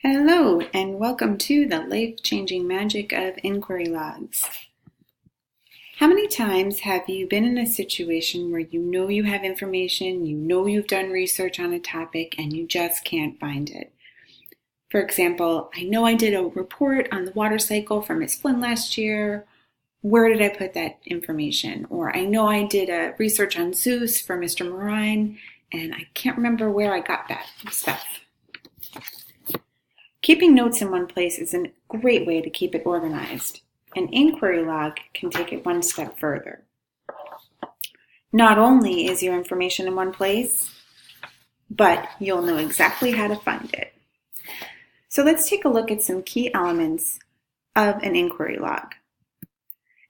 Hello, and welcome to the life-changing magic of inquiry logs. How many times have you been in a situation where you know you have information, you know you've done research on a topic, and you just can't find it? For example, I know I did a report on the water cycle for Ms. Flynn last year. Where did I put that information? Or I know I did a research on Zeus for Mr. Marine, and I can't remember where I got that stuff. Keeping notes in one place is a great way to keep it organized. An inquiry log can take it one step further. Not only is your information in one place, but you'll know exactly how to find it. So let's take a look at some key elements of an inquiry log.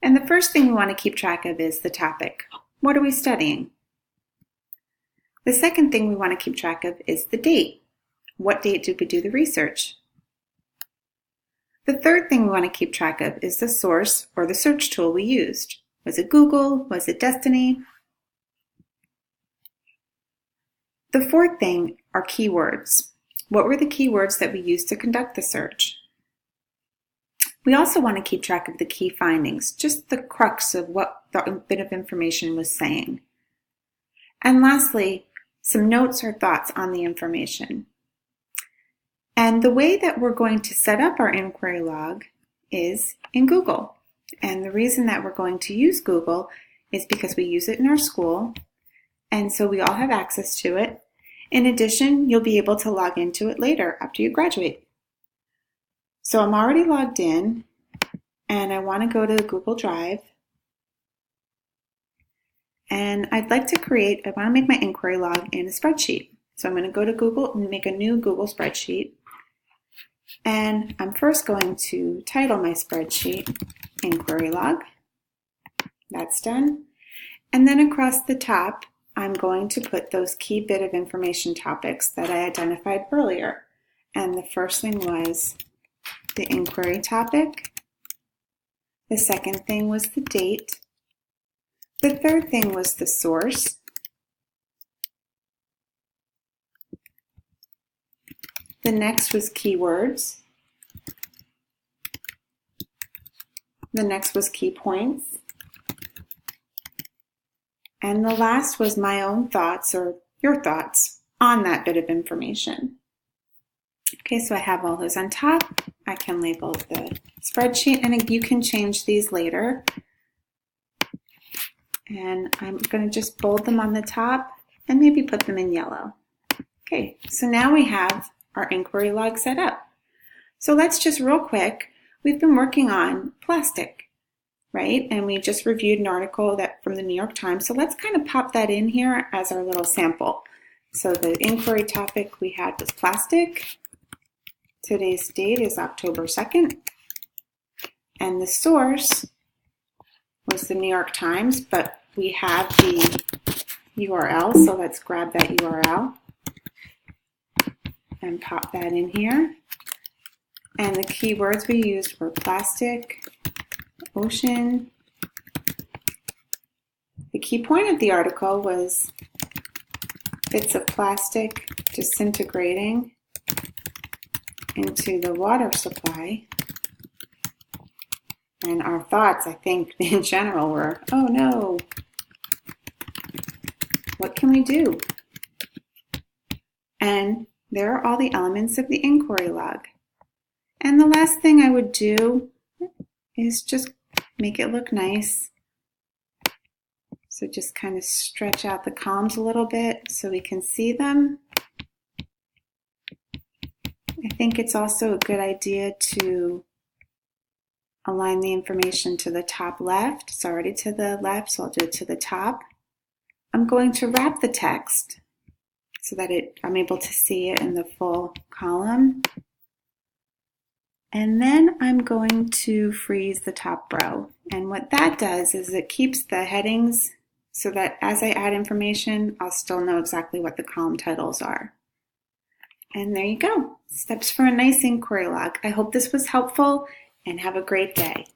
And the first thing we want to keep track of is the topic. What are we studying? The second thing we want to keep track of is the date. What date did we do the research? The third thing we want to keep track of is the source or the search tool we used. Was it Google? Was it Destiny? The fourth thing are keywords. What were the keywords that we used to conduct the search? We also want to keep track of the key findings, just the crux of what the bit of information was saying. And lastly, some notes or thoughts on the information. And the way that we're going to set up our inquiry log is in Google. And the reason that we're going to use Google is because we use it in our school, and so we all have access to it. In addition, you'll be able to log into it later after you graduate. So I'm already logged in, and I want to go to Google Drive. And I'd like to I want to make my inquiry log in a spreadsheet. So I'm going to go to Google and make a new Google spreadsheet. And I'm first going to title my spreadsheet Inquiry Log. That's done. And then across the top, I'm going to put those key bit of information topics that I identified earlier. And the first thing was the inquiry topic. The second thing was the date. The third thing was the source. The next was keywords. The next was key points. And the last was my own thoughts or your thoughts on that bit of information. Okay, so I have all those on top. I can label the spreadsheet, and you can change these later. And I'm going to just bold them on the top and maybe put them in yellow. Okay, so now we have our inquiry log set up. So let's just real quick, we've been working on plastic, right? And we just reviewed an article from the New York Times. So let's kind of pop that in here as our little sample. So the inquiry topic we had was plastic. Today's date is October 2nd. And the source was the New York Times, but we have the URL, so let's grab that URL. And pop that in here. And the keywords we used were plastic, ocean. The key point of the article was bits of plastic disintegrating into the water supply. And our thoughts, I think, in general were, oh no, what can we do? And there are all the elements of the inquiry log. And the last thing I would do is just make it look nice. So just kind of stretch out the columns a little bit so we can see them. I think it's also a good idea to align the information to the top left. It's already to the left, so I'll do it to the top. I'm going to wrap the text so that I'm able to see it in the full column. And then I'm going to freeze the top row. And what that does is it keeps the headings so that as I add information, I'll still know exactly what the column titles are. And there you go. Steps for a nice inquiry log. I hope this was helpful, and have a great day.